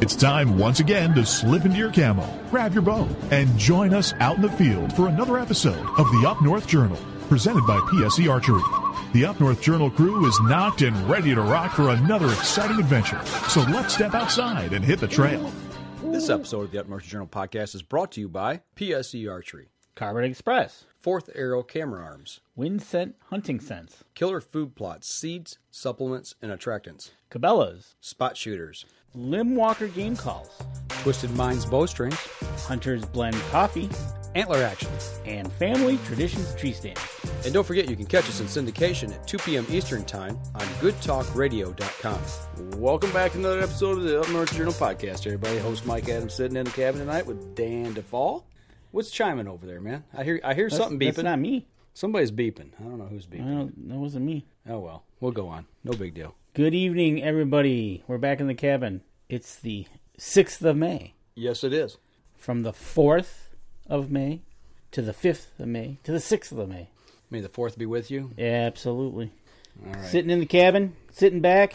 It's time once again to slip into your camo, grab your bow, and join us out in the field for another episode of the Up North Journal, presented by PSE Archery. The Up North Journal crew is knocked and ready to rock for another exciting adventure. So let's step outside and hit the trail. This episode of the Up North Journal podcast is brought to you by PSE Archery, Carbon Express, Fourth Arrow Camera Arms, Wind Scent Hunting Sense, Killer Food Plots, Seeds, Supplements, and Attractants, Cabela's, Spot Shooters, Limb Walker Game Calls, Twisted Minds Bowstrings, Hunter's Blend Coffee, Antler Action, and Family Traditions Tree Stands. And don't forget you can catch us in syndication at 2 p.m. Eastern Time on GoodTalkRadio.com. Welcome back to another episode of the Up North Journal podcast, everybody. Host Mike Adams sitting in the cabin tonight with Dan DeFall. What's chiming over there, man? I hear something beeping. That's not me. Somebody's beeping. I don't know who's beeping. That wasn't me. Oh, well. We'll go on. No big deal. Good evening, everybody. We're back in the cabin. It's the 6th of May. Yes, it is. From the 4th of May to the 5th of May to the 6th of May. May the 4th be with you. Yeah, absolutely. All right. Sitting in the cabin, sitting back,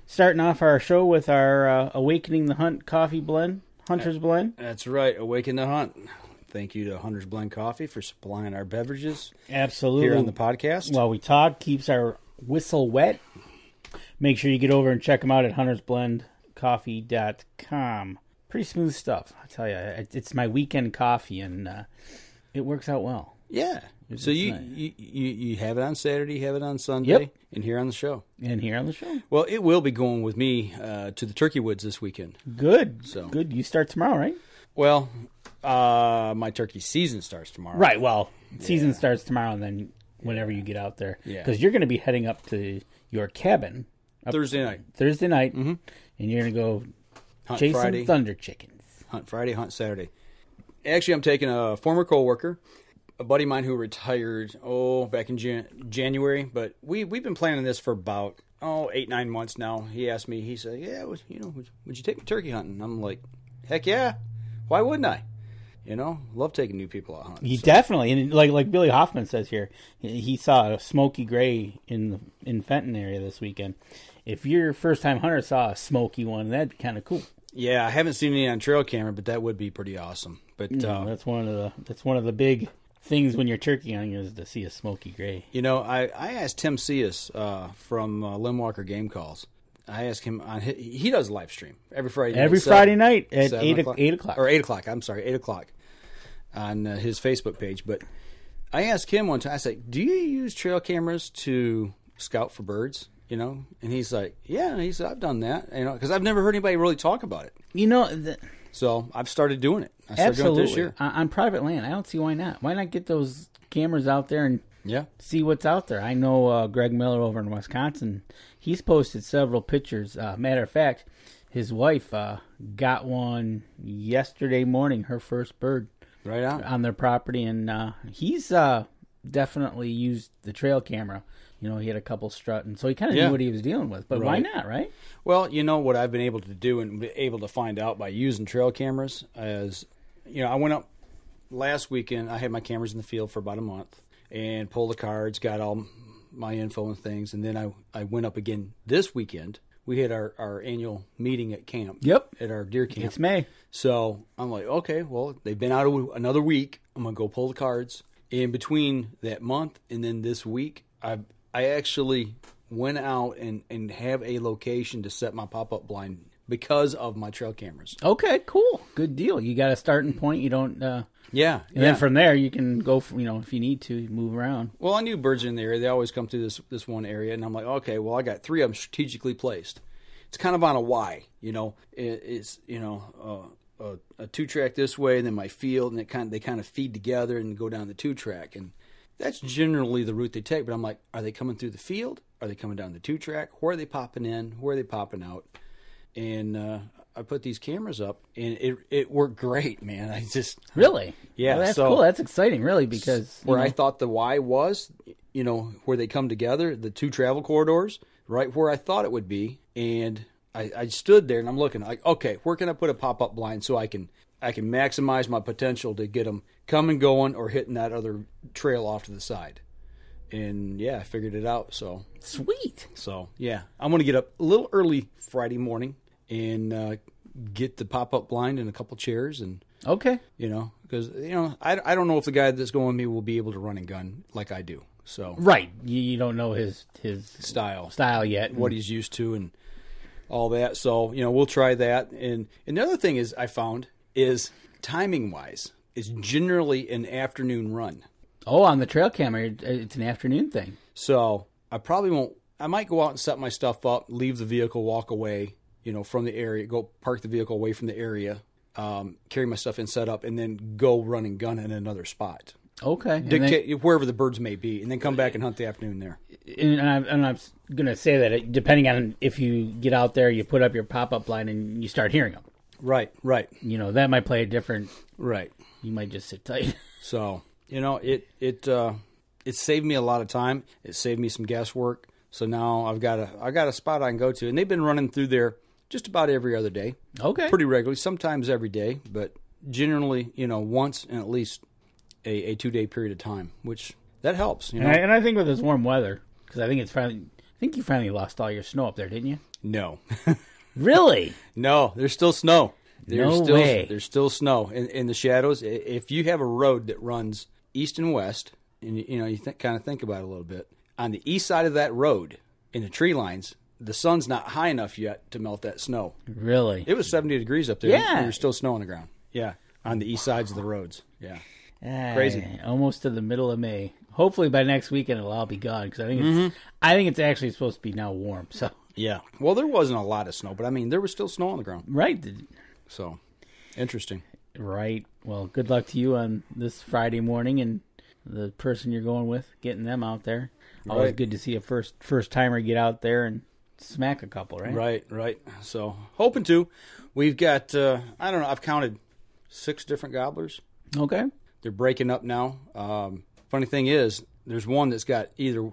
starting off our show with our Awakening the Hunt coffee blend, Hunter's Blend. That's right. Awaken the Hunt. Thank you to Hunter's Blend Coffee for supplying our beverages. Absolutely. Here on the podcast. While we talk, keeps our whistle wet. Make sure you get over and check them out at huntersblendcoffee.com. Pretty smooth stuff, I tell you. It's my weekend coffee, and it works out well. Yeah. So you have it on Saturday, you have it on Sunday, yep. And here on the show. Well, it will be going with me to the Turkey Woods this weekend. Good. So good. You start tomorrow, right? Well, my turkey season starts tomorrow. Right. Well, season starts tomorrow, and then whenever you get out there, because you're going to be heading up to your cabin Thursday night, mm-hmm. And you're going to go hunt chase Friday, some thunder chickens. Hunt Friday, hunt Saturday. Actually, I'm taking a former coworker, a buddy of mine who retired back in January, but we've been planning this for about 8-9 months now. He asked me, he said, "Yeah, would you take me turkey hunting?" I'm like, "Heck yeah, why wouldn't I?" Love taking new people out hunting. He definitely, and like Billy Hoffman says here, he saw a smoky gray in Fenton area this weekend. If your first time hunter saw a smoky one, that'd be kind of cool. Yeah, I haven't seen any on trail camera, but that would be pretty awesome. But that's one of the big things when you're turkey hunting is to see a smoky gray. I asked Tim Cius from Limb Walker Game Calls. I asked him on he does a live stream every Friday. Friday night at 8 o'clock. Or 8 o'clock. I'm sorry, 8 o'clock on his Facebook page. But I asked him one time. I said, "Do you use trail cameras to scout for birds?" And he's like, "Yeah." He said, "I've done that." Because I've never heard anybody really talk about it. So I've started doing it. I started doing it this year on private land. I don't see why not. Why not get those cameras out there and see what's out there? I know Greg Miller over in Wisconsin. He's posted several pictures. Matter of fact, his wife got one yesterday morning. Her first bird right out on their property, and he's definitely used the trail camera. He had a couple strutting, so he kind of knew what he was dealing with. But why not, right? Well, what I've been able to do and be able to find out by using trail cameras is, I went up last weekend. I had my cameras in the field for about a month and pulled the cards, got all my info and things, and then I went up again this weekend. We had our annual meeting at camp. Yep. At our deer camp. It's May. So I'm like, okay, well, they've been out another week. I'm going to go pull the cards. In between that month and then this week, I actually went out and have a location to set my pop-up blind because of my trail cameras. Okay, cool. Good deal. You got a starting point. You don't... And then from there, you can go, if you need to, move around. Well, I knew birds in the area. They always come through this one area, and I'm like, okay, well, I got 3 of them strategically placed. It's kind of on a Y, It's, a 2-track this way, and then my field, and they kind of feed together and go down the 2-track, and that's generally the route they take. But I'm like, are they coming through the field? Are they coming down the 2-track? Where are they popping in? Where are they popping out? And I put these cameras up, and it worked great, man. I just really, yeah, well, that's cool. That's exciting, really, because where I thought the Y was, where they come together, the 2 travel corridors, right where I thought it would be, and I stood there and I'm looking like, okay, where can I put a pop-up blind so I can maximize my potential to get them coming, going, or hitting that other trail off to the side. And I figured it out. So sweet. So I'm going to get up a little early Friday morning and get the pop-up blind and a couple chairs and Okay. Because I don't know if the guy that's going with me will be able to run and gun like I do. So Right. You don't know his style yet. what he's used to and all that. So, we'll try that. And the other thing is I found is timing-wise, it's generally an afternoon run. Oh, on the trail camera, it's an afternoon thing. So I probably won't. I might go out and set my stuff up, leave the vehicle, walk away, from the area, go park the vehicle away from the area, carry my stuff in, set up, and then go run and gun in another spot. Okay. Dictate wherever the birds may be, and then come back and hunt the afternoon there. And I'm going to say that depending on if you get out there, you put up your pop-up blind and you start hearing them. Right. That might play a different. Right. You might just sit tight. So it saved me a lot of time. It saved me some guesswork. So now I got a spot I can go to, and they've been running through there just about every other day. Okay. Pretty regularly, sometimes every day, but generally, once in at least a 2-day period of time, which that helps. And I think with this warm weather, because I think you finally lost all your snow up there, didn't you? No. Really? No, there's still snow. No way. There's still snow in the shadows. If you have a road that runs east and west, and you kind of think about it a little bit, on the east side of that road, in the tree lines, the sun's not high enough yet to melt that snow. Really? It was 70 degrees up there. Yeah. There was still snow on the ground. Yeah, on the east sides of the roads. Yeah. Crazy. Almost to the middle of May. Hopefully by next weekend it'll all be gone, because I think it's actually supposed to be now warm. So yeah. Well, there wasn't a lot of snow, but there was still snow on the ground. Right. So interesting. Right. Well, good luck to you on this Friday morning and the person you're going with, getting them out there. Always good to see a first timer get out there and smack a couple, right? Right. So hoping to. We've got I don't know. I've counted 6 different gobblers. Okay. They're breaking up now. Funny thing is, there's one that's got either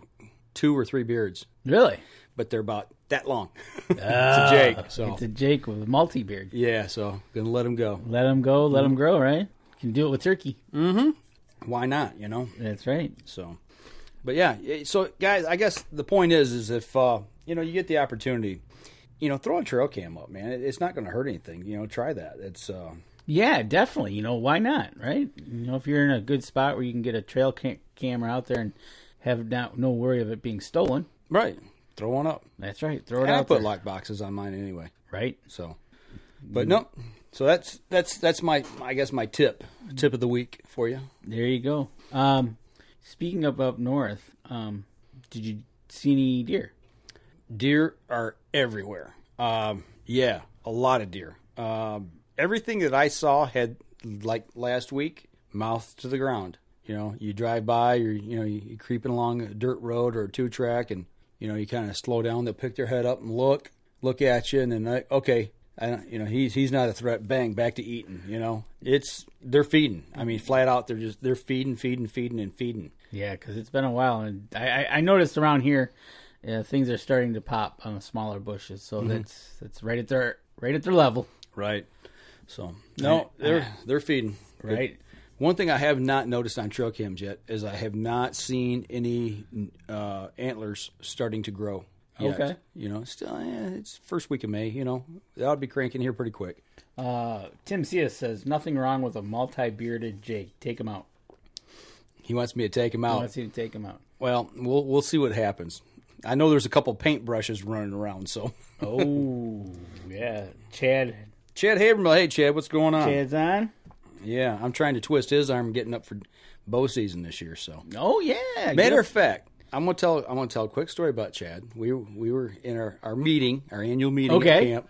2 or 3 beards. Really? But they're about that long. It's a Jake. So it's a Jake with a multi-beard. Yeah, so gonna let him go. Let him go. Let him grow, right? You can do it with turkey. Mm-hmm. Why not? That's right. So, but yeah. So guys, I guess the point is if you get the opportunity, throw a trail cam up, man. It's not going to hurt anything. Try that. It's yeah, definitely. Why not, right? If you're in a good spot where you can get a trail camera out there and have no worry of it being stolen, right? Throw one up. That's right. Throw it out. I put lock boxes on mine anyway, right? So, but no. So that's my my tip of the week for you. There you go. Speaking of up north, did you see any deer? Deer are everywhere. Yeah, a lot of deer. Everything that I saw had, like last week, mouth to the ground. You drive by, or you're creeping along a dirt road or a 2-track, and you kind of slow down. They'll pick their head up and look at you, and then okay. He's not a threat. Bang, back to eating. They're feeding. Flat out, they're feeding. Yeah, because it's been a while, and I noticed around here, things are starting to pop on the smaller bushes. So that's right at their level. Right. So no, they're feeding. Right. One thing I have not noticed on trail cams yet is I have not seen any antlers starting to grow. Yet. Okay. Still, it's first week of May. That'll be cranking here pretty quick. Tim Cias says nothing wrong with a multi-bearded Jake. Take him out. He wants me to take him out. He wants you to take him out. Well, we'll see what happens. I know there's a couple paintbrushes running around. So. Oh yeah, Chad Habermill. Hey Chad, what's going on? Chad's on. Yeah, I'm trying to twist his arm, getting up for bow season this year. So. Oh yeah. Matter of fact. I'm gonna tell a quick story about Chad. We were in our meeting, our annual meeting at camp,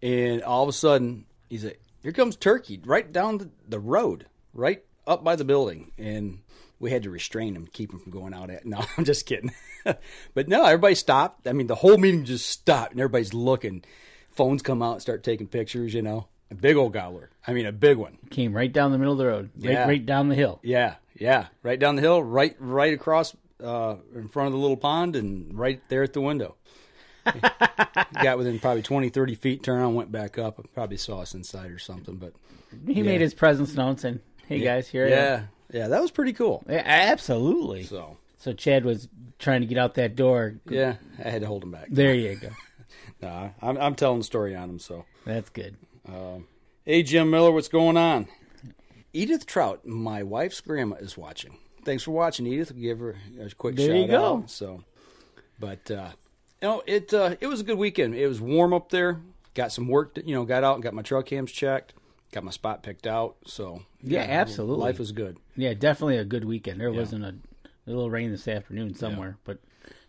and all of a sudden he's like, "Here comes turkey!" Right down the road, right up by the building, and we had to restrain him, keep him from going out at. No, I'm just kidding. But no, everybody stopped. The whole meeting just stopped, and everybody's looking. Phones come out, and start taking pictures. A big old gobbler. A big one. Came right down the middle of the road, right down the hill. Yeah, right down the hill, right across. In front of the little pond and right there at the window. Got within probably 20, 30 feet, turned around, went back up. Probably saw us inside or something. But he made his presence known, saying, hey guys, here I am. Yeah, that was pretty cool. Yeah, absolutely. So Chad was trying to get out that door. Yeah, I had to hold him back. There you go. Nah, I'm telling the story on them, so. That's good. Hey, Jim Miller, what's going on? Edith Trout, my wife's grandma, is watching. Thanks for watching, Edith. We'll give her a quick shout out. There you go. So, but, it was a good weekend. It was warm up there. Got some work, got out and got my Trailcams checked. Got my spot picked out. So, yeah, absolutely. Life was good. Yeah, definitely a good weekend. There wasn't a little rain this afternoon somewhere, but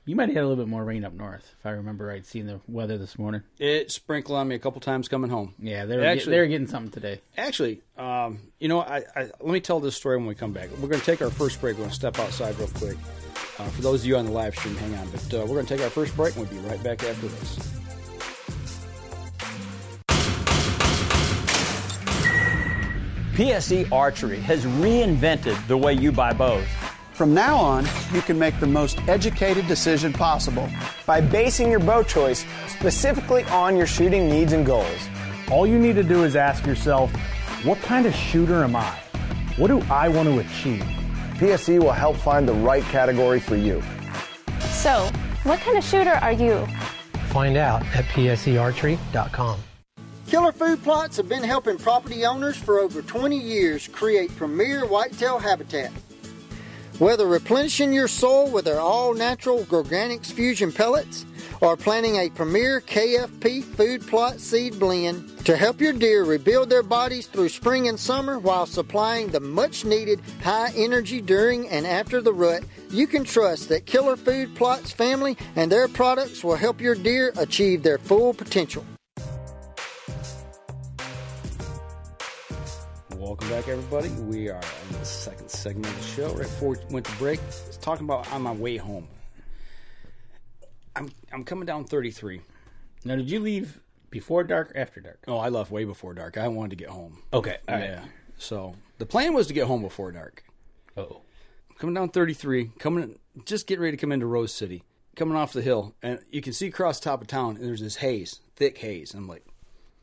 you might have had a little bit more rain up north, if I remember right, seeing the weather this morning. It sprinkled on me a couple times coming home. Yeah, they were getting something today. Actually, let me tell this story when we come back. We're going to take our first break. We're going to step outside real quick. For those of you on the live stream, hang on. But we're going to take our first break, and we'll be right back after this. PSE Archery has reinvented the way you buy bows. From now on, you can make the most educated decision possible by basing your bow choice specifically on your shooting needs and goals. All you need to do is ask yourself, what kind of shooter am I? What do I want to achieve? PSE will help find the right category for you. So, what kind of shooter are you? Find out at psearchery.com. Killer Food Plots have been helping property owners for over 20 years create premier whitetail habitat. Whether replenishing your soil with their all-natural Organics Fusion pellets or planting a premier KFP food plot seed blend to help your deer rebuild their bodies through spring and summer while supplying the much-needed high energy during and after the rut, you can trust that Killer Food Plots family and their products will help your deer achieve their full potential. Welcome back, everybody. We are on the second segment of the show. Right before we went to break, I was talking about on my way home. I'm coming down 33. Now, did you leave before dark or after dark? Oh, I left way before dark. I wanted to get home. Okay, all right. Yeah. So the plan was to get home before dark. Oh. Coming down 33, just getting ready to come into Rose City, coming off the hill, and you can see across the top of town, and there's this haze, thick haze. And I'm like,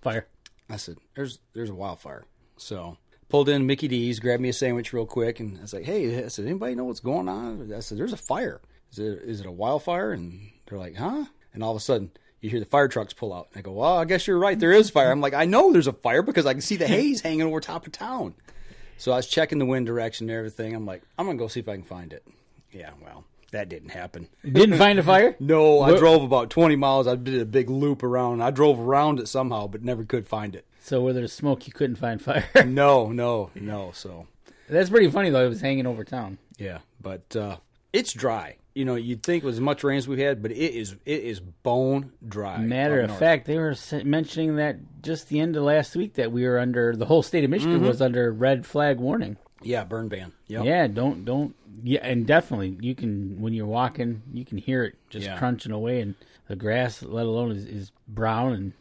fire. I said, there's a wildfire. So pulled in Mickey D's, grabbed me a sandwich real quick, and I was like, hey, I said, anybody know what's going on? I said, there's a fire. Is it a wildfire? And they're like, huh? And all of a sudden, you hear the fire trucks pull out. And I go, well, I guess you're right. There is fire. I'm like, I know there's a fire because I can see the haze hanging over top of town. So I was checking the wind direction and everything. I'm like, I'm going to go see if I can find it. Yeah, well, that didn't happen. Didn't find a fire? No, I drove about 20 miles. I did a big loop around. I drove around it somehow, but never could find it. So where there's smoke, you couldn't find fire? No. So that's pretty funny, though. It was hanging over town. Yeah, but it's dry. You'd think with as much rain as we've had, but it is bone dry. Matter of fact, they were mentioning that just the end of last week that we were under, the whole state of Michigan was under red flag warning. Yeah, burn ban. Yep. Yeah, don't. Yeah, and definitely you can, when you're walking, you can hear it just crunching away, and the grass, let alone, is brown and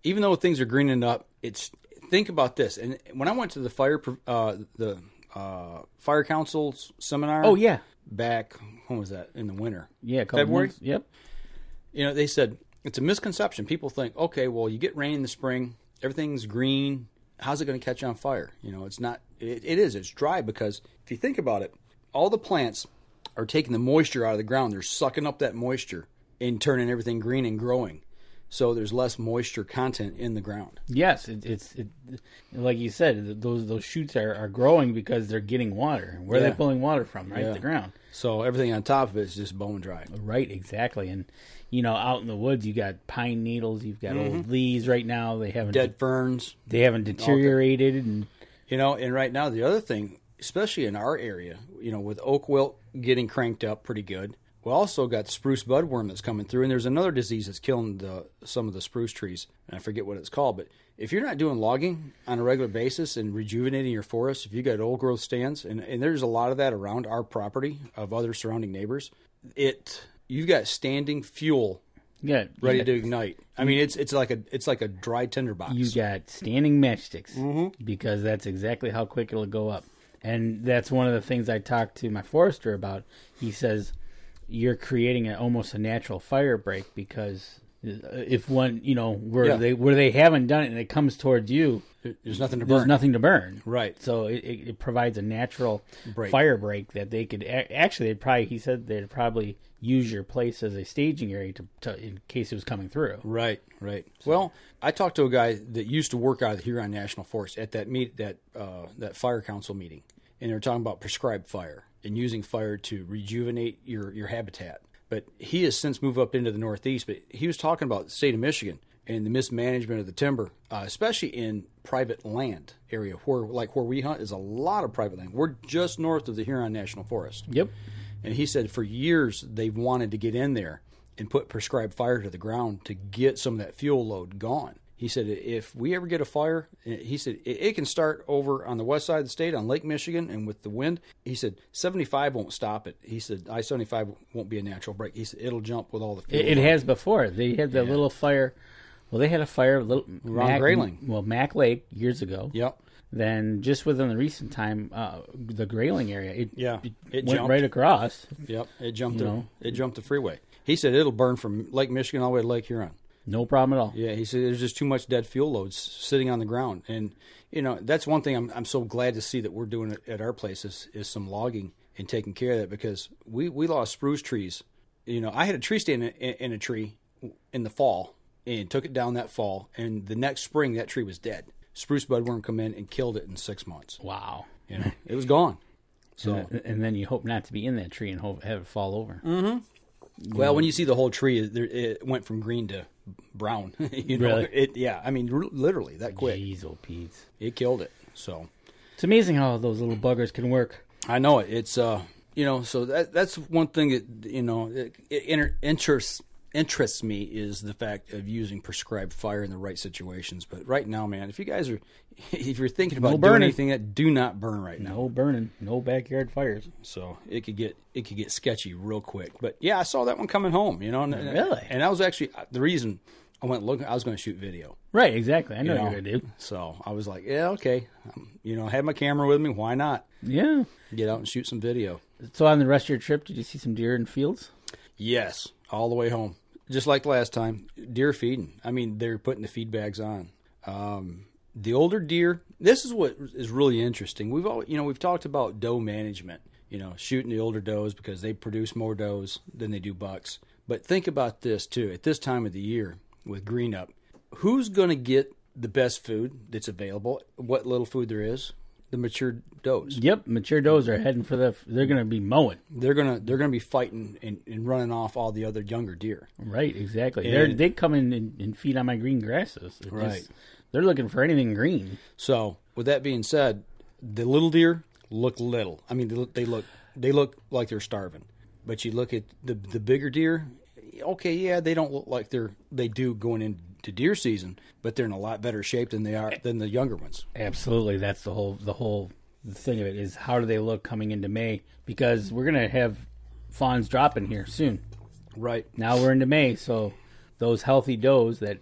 even though things are greening up, think about this. And when I went to the fire council's seminar, back, when was that? In the winter? Yeah, February. Months. Yep. They said it's a misconception. People think, okay, well, you get rain in the spring, everything's green. How's it going to catch on fire? It's not. It is. It's dry because if you think about it, all the plants are taking the moisture out of the ground. They're sucking up that moisture and turning everything green and growing. So there's less moisture content in the ground. Yes, it's like you said, those shoots are growing because they're getting water. Where are they pulling water from? Right, the ground. So everything on top of it is just bone dry. Right, exactly. And out in the woods, you got pine needles, you've got old leaves. Right now, they haven't dead ferns. They haven't deteriorated, and and right now the other thing, especially in our area, with oak wilt getting cranked up pretty good. We also got the spruce budworm that's coming through, and there's another disease that's killing some of the spruce trees, and I forget what it's called. But if you're not doing logging on a regular basis and rejuvenating your forest, if you got old growth stands, and there's a lot of that around our property of other surrounding neighbors, you've got standing fuel ready to ignite. I mean, it's like a dry tinderbox. You got standing matchsticks because that's exactly how quick it'll go up, and that's one of the things I talked to my forester about. He says, you're creating almost a natural fire break because If one, where they haven't done it and it comes towards you, there's nothing to burn. There's nothing to burn. Right. So it provides a natural fire break that they could actually. He said they'd probably use your place as a staging area to in case it was coming through. Right. So, well, I talked to a guy that used to work out of the Huron National Forest at that that fire council meeting, and they were talking about prescribed fire and using fire to rejuvenate your habitat. But he has since moved up into the Northeast. But he was talking about the state of Michigan and the mismanagement of the timber, especially in private land area where we hunt is a lot of private land. We're just north of the Huron National Forest. Yep. And he said for years they've wanted to get in there and put prescribed fire to the ground to get some of that fuel load gone. He said if we ever get a fire, he said it can start over on the west side of the state on Lake Michigan, and with the wind, he said 75 won't stop it. He said I-75 won't be a natural break. He said it'll jump with all the fuel. It has before. They had the little fire. Well, they had a fire around Grayling. Well, Mac Lake years ago. Yep. Then just within the recent time, the Grayling area, it went jumped right across. Yep, it jumped. It jumped the freeway. He said it'll burn from Lake Michigan all the way to Lake Huron. No problem at all. Yeah, he said there's just too much dead fuel loads sitting on the ground, and that's one thing I'm so glad to see that we're doing it at our place is some logging and taking care of that, because we lost spruce trees. I had a tree stand in a tree in the fall and took it down that fall, and the next spring that tree was dead. Spruce budworm come in and killed it in 6 months. Wow. It was gone. So and then you hope not to be in that tree and have it fall over. Mm-hmm. Well, when you see the whole tree, it went from green to brown. Really? Literally that quick. Jeez, oh Pete. It killed it. So it's amazing how those little buggers can work. I know it. It's so that's one thing that it interests me is the fact of using prescribed fire in the right situations. But right now, man, if you're thinking about doing anything, that do not burn right now. No burning, no backyard fires. So it could get sketchy real quick. But yeah, I saw that one coming home. Really? And that was actually the reason I went looking. I was going to shoot video. Right, exactly. I know what you're going to do. So I was like, yeah, okay. I had my camera with me. Why not? Yeah. Get out and shoot some video. So on the rest of your trip, did you see some deer in fields? Yes, all the way home. Just like last time, deer feeding. I mean, they're putting the feed bags on. The older deer, this is what is really interesting. We've talked about doe management, shooting the older does because they produce more does than they do bucks. But think about this too. At this time of the year with green up, who's going to get the best food that's available? What little food there is? The mature does. Yep, mature does are heading for they're going to be mowing. They're going to be fighting and running off all the other younger deer. Right, exactly. They come in and feed on my green grasses. They're looking for anything green. So, with that being said, the little deer look little. I mean, they look like they're starving. But you look at the bigger deer, okay, yeah, they don't look like they do going into deer season, but they're in a lot better shape than the younger ones. Absolutely, that's the whole thing of it is how do they look coming into May, because we're gonna have fawns dropping here soon. Right now we're into May, so those healthy does that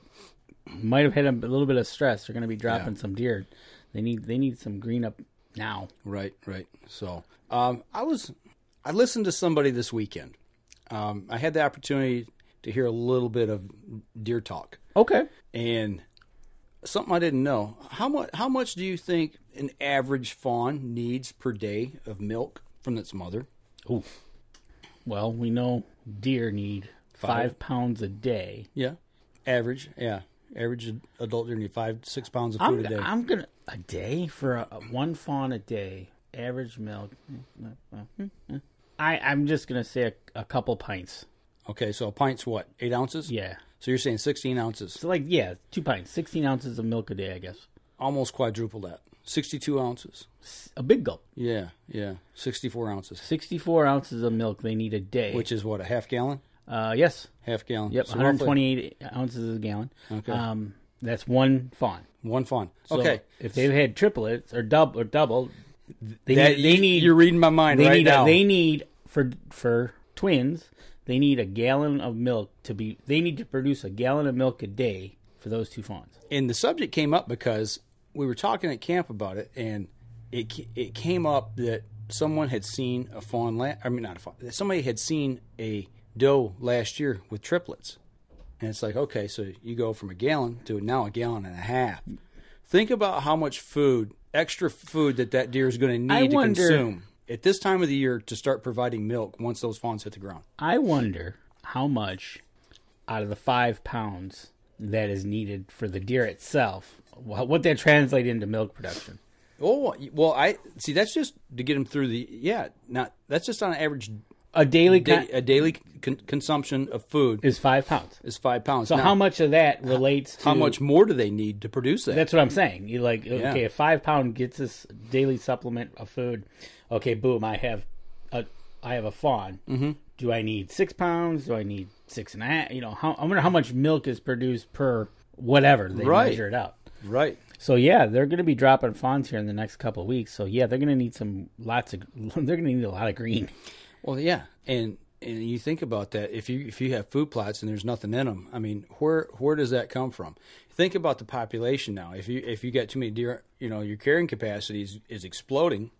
might have had a little bit of stress are going to be dropping some deer. They need some green up now. Right. So I listened to somebody this weekend. I had the opportunity to hear a little bit of deer talk. Okay. And something I didn't know. How much do you think an average fawn needs per day of milk from its mother? Oh. Well, we know deer need 5 pounds a day. Yeah. Average, yeah. Average adult deer need 5 to 6 pounds of food a day. A day for one fawn a day. Average milk. I'm just gonna say a couple pints. Okay, so a pint's what? 8 ounces? Yeah. So you're saying 16 ounces? So 2 pints, 16 ounces of milk a day, I guess. Almost quadruple that. 62 ounces. A big gulp. Yeah. 64 ounces. 64 ounces of milk they need a day. Which is what, a half gallon? Yes. Half gallon. Yep, so 128 ounces a gallon. Okay. That's one fawn. One fawn. So okay. If they've had triplets or double, they need. You're reading my mind right now. They need for twins. They need a gallon of milk They need to produce a gallon of milk a day for those 2 fawns. And the subject came up because we were talking at camp about it, and it came up that someone had seen a fawn. Somebody had seen a doe last year with triplets, And it's like, okay, so you go from a gallon to now a gallon and a half. Think about how much food, extra food that deer is going to need to consume at this time of the year to start providing milk once those fawns hit the ground. I wonder how much out of the 5 pounds that is needed for the deer itself, what that translates into milk production. Oh, well, I see. That's just to get them through that's just on average. A daily consumption of food is 5 pounds. Is 5 pounds. So now, how much of that relates to how much more do they need to produce that? That's what I'm saying. You okay, a 5 pound gets this daily supplement of food. Okay, boom, I have a fawn. Mm-hmm. Do I need 6 pounds? Do I need 6.5? I wonder how much milk is produced per whatever they measure it out. Right. So yeah, they're going to be dropping fawns here in the next couple of weeks. So yeah, they're going to need they're going to need a lot of green. Well, yeah, and you think about that. If you have food plots and there's nothing in them, I mean, where does that come from? Think about the population now. If you got too many deer, your carrying capacity is exploding,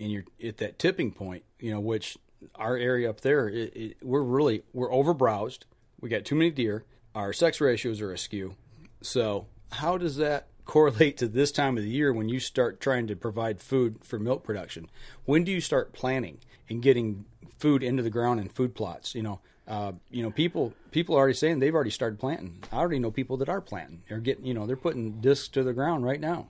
and you're at that tipping point. Which our area up there, we're overbrowsed. We got too many deer. Our sex ratios are askew. So how does that correlate to this time of the year when you start trying to provide food for milk production? When do you start planting and getting food into the ground and food plots? People are already saying they've already started planting. I already know people that are planting. They're getting, they're putting discs to the ground right now.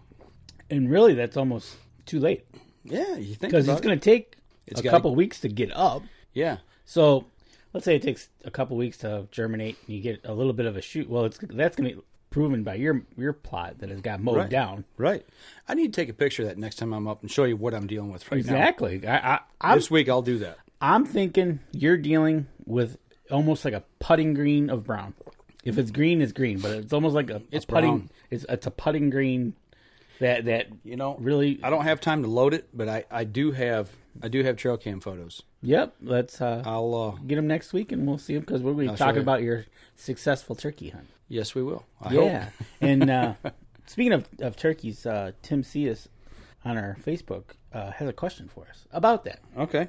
And really, that's almost too late. Yeah, you think because it's going to take a couple weeks to get up. Yeah. So let's say it takes a couple weeks to germinate, and you get a little bit of a shoot. Well, that's going to proven by your plot that has got mowed down. Right. I need to take a picture of that next time I'm up and show you what I'm dealing with now. Exactly. This week I'll do that. I'm thinking you're dealing with almost like a putting green of brown. If it's green, it's green, but it's almost like it's putting. It's a putting green that really. I don't have time to load it, but I do have trail cam photos. Yep. I'll get them next week, and we'll see them because we're going to be talking about your successful turkey hunt. Yes, we will. I hope. And speaking of turkeys, Tim Cias on our Facebook has a question for us about that. Okay.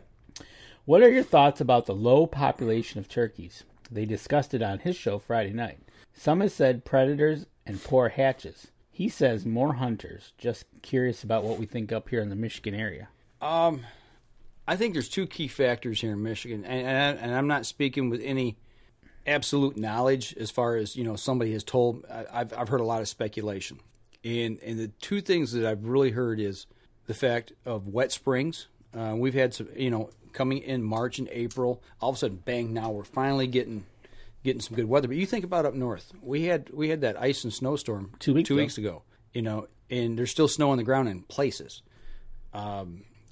What are your thoughts about the low population of turkeys? They discussed it on his show Friday night. Some have said predators and poor hatches. He says more hunters. Just curious about what we think up here in the Michigan area. I think there's two key factors here in Michigan, and I'm not speaking with any absolute knowledge as far as somebody has told. I've heard a lot of speculation, and the two things that I've really heard is the fact of wet springs. We've had some coming in March and April. All of a sudden, bang! Now we're finally getting some good weather. But you think about up north, we had that ice and snowstorm 2 weeks ago. And there's still snow on the ground in places.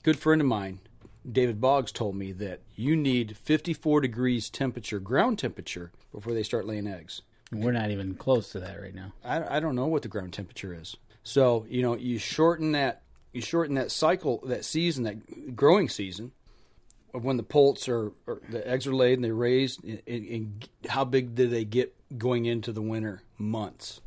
Good friend of mine, David Boggs, told me that you need 54 degrees temperature, ground temperature, before they start laying eggs. We're not even close to that right now. I don't know what the ground temperature is. So, you shorten that cycle, that season, that growing season of when the poults or the eggs are laid and they're raised, and how big do they get going into the winter months?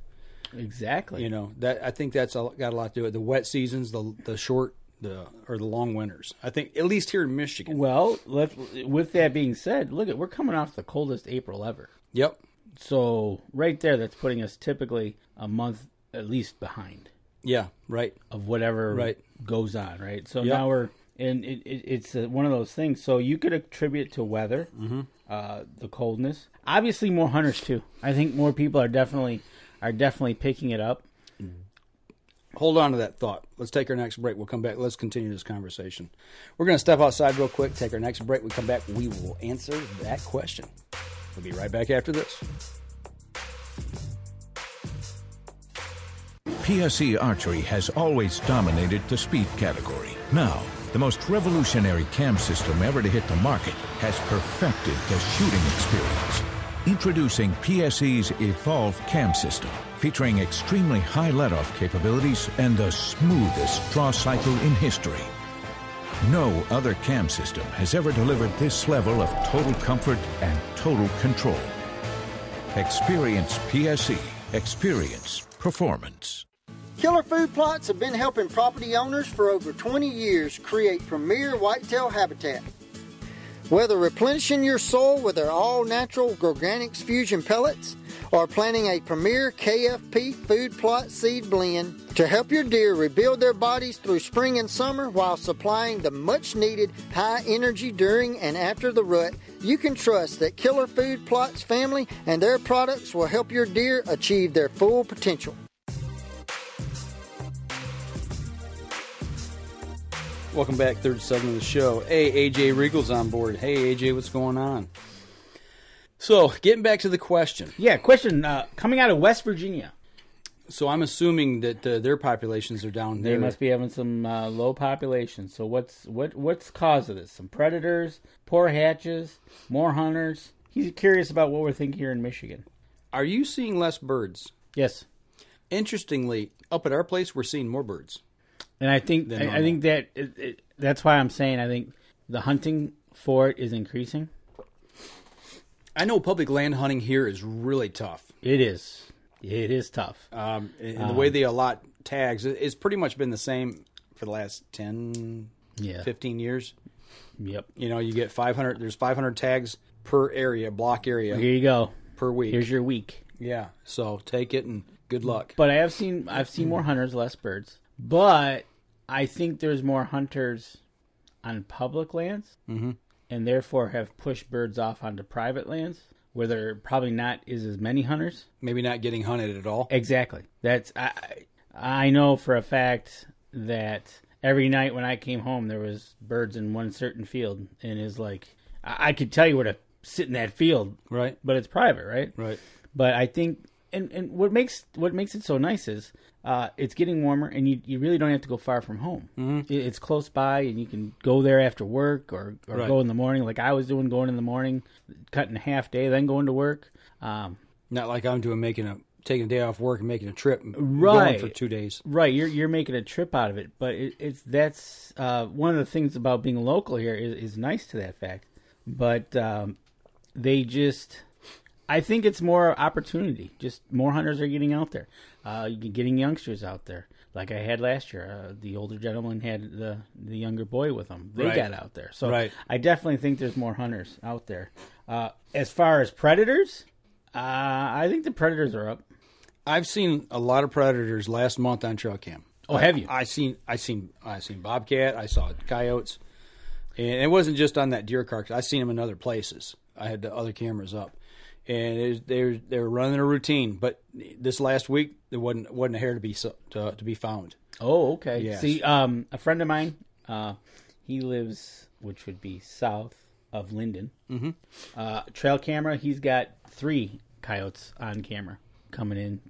Exactly. I think that's got a lot to do with it. The wet seasons, the short, the long winters. I think at least here in Michigan. Well, with that being said, we're coming off the coldest April ever. Yep. So right there, that's putting us typically a month at least behind. Yeah. Right. Of whatever goes on. Right. So yep. Now we're and it's one of those things. So you could attribute it to weather, the coldness. Obviously, more hunters too. I think more people are definitely picking it up. Hold on to that thought. Let's take our next break. We'll come back. Let's continue this conversation. We're going to step outside real quick, take our next break. We come back, we will answer that question. We'll be right back after this. PSE Archery has always dominated the speed category. Now, the most revolutionary cam system ever to hit the market has perfected the shooting experience. Introducing PSE's Evolve Cam System, featuring extremely high let-off capabilities and the smoothest draw cycle in history. No other cam system has ever delivered this level of total comfort and total control. Experience PSE. Experience performance. Killer Food Plots have been helping property owners for over 20 years create premier whitetail habitat. Whether replenishing your soil with their all-natural Organics Fusion pellets or planting a premier KFP food plot seed blend to help your deer rebuild their bodies through spring and summer while supplying the much needed high energy during and after the rut, you can trust that Killer Food Plots family and their products will help your deer achieve their full potential. Welcome back, third segment of the show. Hey, AJ Regal's on board. Hey, AJ, what's going on? So, getting back to the question. Yeah, question coming out of West Virginia. So I'm assuming that their populations are down there. They must be having some low population. So what's the cause of this? Some predators, poor hatches, more hunters. He's curious about what we're thinking here in Michigan. Are you seeing less birds? Yes. Interestingly, up at our place, we're seeing more birds. And I think that that's why I'm saying I think the hunting for it is increasing. I know public land hunting here is really tough. It is. It is tough. And the way they allot tags, it's pretty much been the same for the last 10, 15 years. Yep. You know, you get 500, there's 500 tags per area, block area. Here you go. Per week. Here's your week. Yeah. So take it and good luck. But I've seen more hunters, less birds. But I think there's more hunters on public lands, and therefore have pushed birds off onto private lands, where there probably not is as many hunters. Maybe not getting hunted at all. Exactly. That's I know for a fact that every night when I came home, there was birds in one certain field, and it's like I could tell you where to sit in that field, right? But it's private, right? Right. But I think, and what makes it so nice is it's getting warmer, and you really don't have to go far from home. It's close by, and you can go there after work or go in the morning, like I was doing, going in the morning, cutting a half day, then going to work. Not like I'm doing, taking a day off work and making a trip, going for 2 days. Right, you're making a trip out of it, but that's one of the things about being local here is nice to that fact. But I think it's more opportunity. Just more hunters are getting out there. Getting youngsters out there. Like I had last year. The older gentleman had the younger boy with him. They got out there. So I definitely think there's more hunters out there. As far as predators, I think the predators are up. I've seen a lot of predators last month on Trailcam. Oh, have you? I seen bobcat. I saw coyotes, and it wasn't just on that deer carcass. I seen them in other places. I had the other cameras up, and they were running a routine. But this last week, there wasn't a hair to be found. Oh, okay. Yes. See, a friend of mine, he lives, which would be south of Linden. Trail camera. He's got 3 coyotes on camera coming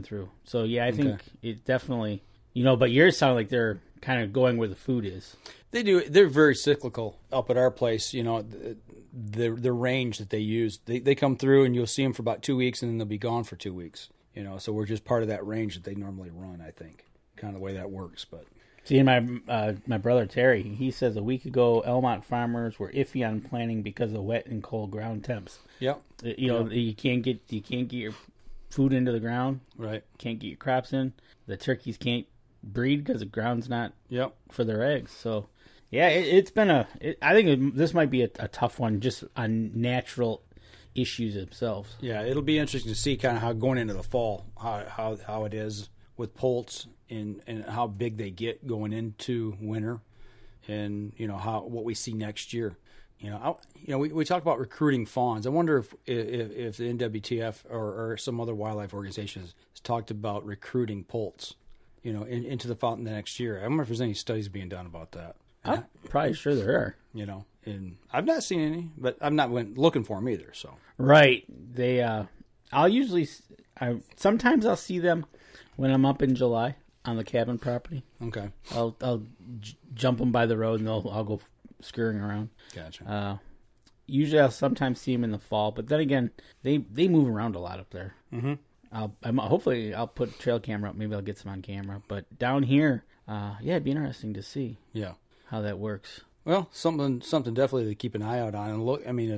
through. So yeah, I think it definitely, but yours sound like they're kind of going where the food is. They do. They're very cyclical up at our place. The range that they use, they come through and you'll see them for about 2 weeks and then they'll be gone for 2 weeks. So we're just part of that range that they normally run. I think kind of the way that works. But see, my brother Terry, he says a week ago Elmont farmers were iffy on planting because of wet and cold ground temps. Yep. You can't get your food into the ground. Right. Can't get your crops in. The turkeys can't breed because the ground's not for their eggs. So yeah, it's been I think this might be a tough one just on natural issues themselves. Yeah, it'll be interesting to see kind of how going into the fall how it is with poults and how big they get going into winter, and what we see next year. We talk about recruiting fawns. I wonder if the NWTF or some other wildlife organizations has talked about recruiting poults, into the fountain the next year. I wonder if there's any studies being done about that. I'm probably sure there are. And I've not seen any, but I'm not looking for them either. So right, they. Sometimes I'll see them when I'm up in July on the cabin property. Okay, I'll jump them by the road and I'll go scurrying around. Gotcha. Usually I'll sometimes see them in the fall, but then again, they move around a lot up there. Hopefully I'll put a trail camera up. Maybe I'll get some on camera. But down here, it'd be interesting to see. Yeah, how that works. Well, something definitely to keep an eye out on. And look, I mean,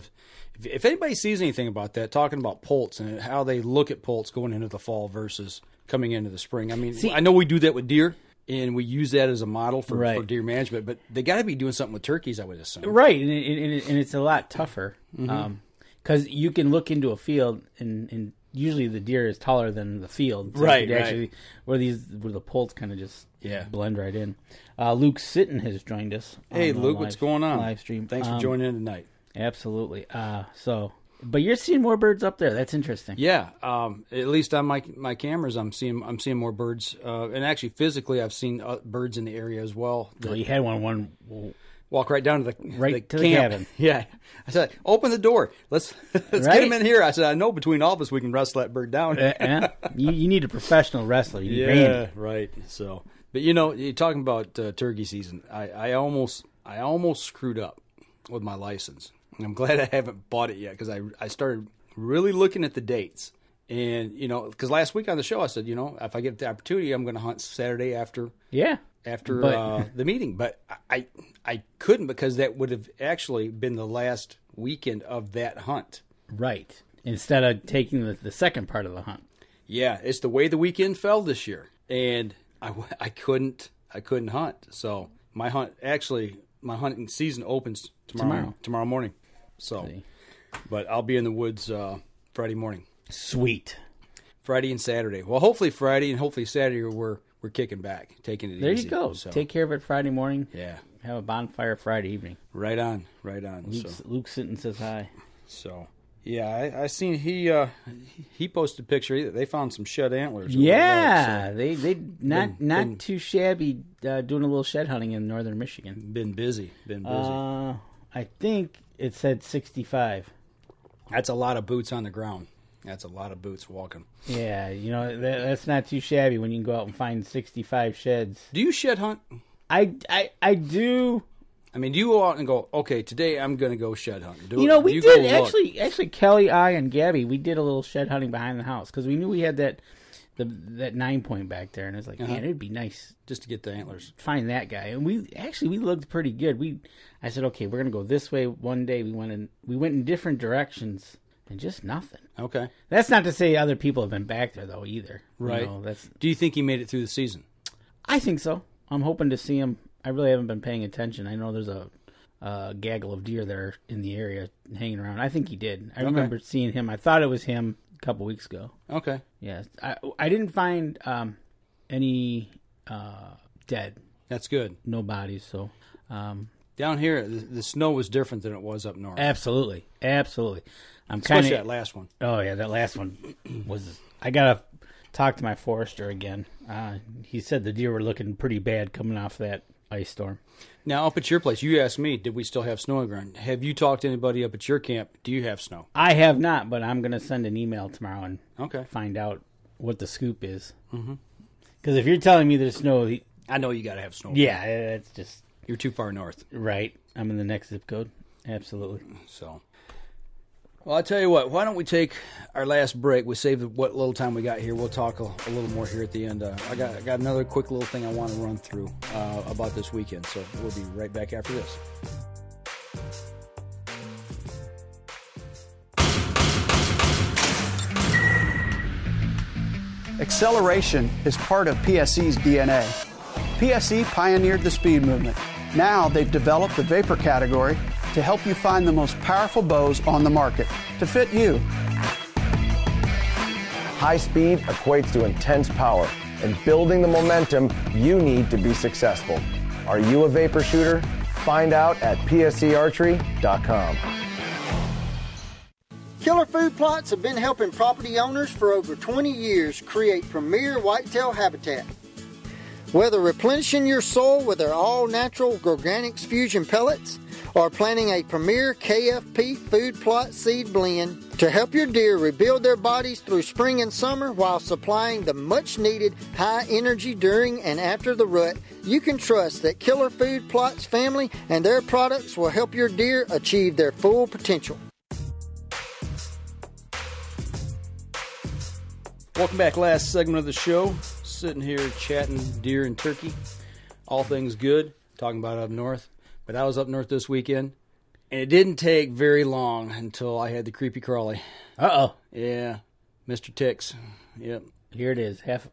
if anybody sees anything about that, talking about poults and how they look at poults going into the fall versus coming into the spring. I mean, I know we do that with deer. And we use that as a model for deer management, but they got to be doing something with turkeys, I would assume. Right, and it's a lot tougher because you can look into a field and usually the deer is taller than the field. So Right. Actually, where the poles kind of just blend right in. Luke Sitton has joined us. Hey, Luke, what's going on? Live stream. Thanks for joining in tonight. Absolutely. But you're seeing more birds up there. That's interesting. Yeah. At least on my cameras, I'm seeing more birds. And actually, physically, I've seen birds in the area as well. Well, you had one walk right down to the camp. cabin. Yeah. I said, open the door. Let's get him in here. I said, I know between all of us we can wrestle that bird down. You need a professional wrestler. You need Randy. Right. So, but you're talking about turkey season. I almost screwed up with my license. I'm glad I haven't bought it yet because I started really looking at the dates. And, because last week on the show I said, if I get the opportunity, I'm going to hunt Saturday after the meeting. But I couldn't because that would have actually been the last weekend of that hunt. Right. Instead of taking the second part of the hunt. Yeah, it's the way the weekend fell this year. And I couldn't hunt. So my hunting season opens tomorrow morning. So, but I'll be in the woods Friday morning. Sweet. Friday and Saturday. Well, hopefully Friday and hopefully Saturday we're kicking back, taking it easy. There you go. So. Take care of it Friday morning. Yeah. Have a bonfire Friday evening. Right on. Luke Sinton says hi. So, yeah, I seen he posted a picture. They found some shed antlers. Yeah, they not too shabby doing a little shed hunting in northern Michigan. Been busy. I think it said 65. That's a lot of boots on the ground. That's a lot of boots walking. Yeah, that's not too shabby when you can go out and find 65 sheds. Do you shed hunt? I do. I mean, do you go out and go, okay, today I'm going to go shed hunt? We did actually. Kelly, I, and Gabby, we did a little shed hunting behind the house because we knew we had that 9-point back there, and I was like, man, it'd be nice just to get the antlers. Find that guy, and we looked pretty good. I said, okay, we're gonna go this way one day. We went in different directions, and just nothing. Okay, that's not to say other people have been back there though either. Right. Do you think he made it through the season? I think so. I'm hoping to see him. I really haven't been paying attention. I know there's a gaggle of deer that are in the area hanging around. I think he did. I remember seeing him. I thought it was him a couple weeks ago. Okay. Yes. I didn't find any dead. That's good. No bodies. So down here, the snow was different than it was up north. Absolutely. Especially that last one. Oh, yeah, that last one was... I got to talk to my forester again. He said the deer were looking pretty bad coming off that ice storm. Now, up at your place, you asked me, did we still have snow on the ground? Have you talked to anybody up at your camp? Do you have snow? I have not, but I'm going to send an email tomorrow and find out what the scoop is. Because if you're telling me there's snow... I know you got to have snow. Yeah, it's just... You're too far north. Right. I'm in the next zip code. Absolutely. So... Well, I'll tell you what. Why don't we take our last break? We save what little time we got here. We'll talk a little more here at the end. I got another quick little thing I want to run through about this weekend. So we'll be right back after this. Acceleration is part of PSE's DNA. PSE pioneered the speed movement. Now they've developed the vapor category to help you find the most powerful bows on the market to fit you. High speed equates to intense power and building the momentum you need to be successful. Are you a vapor shooter? Find out at psearchery.com. Killer Food Plots have been helping property owners for over 20 years create premier whitetail habitat. Whether replenishing your soil with their all-natural Organics Fusion pellets or planting a premier KFP food plot seed blend to help your deer rebuild their bodies through spring and summer while supplying the much-needed high energy during and after the rut, you can trust that Killer Food Plots family and their products will help your deer achieve their full potential. Welcome back. Last segment of the show. Sitting here chatting deer and turkey. All things good. Talking about up north. But I was up north this weekend. And it didn't take very long until I had the creepy crawly. Uh-oh. Yeah. Mr. Ticks. Yep. Here it is. Half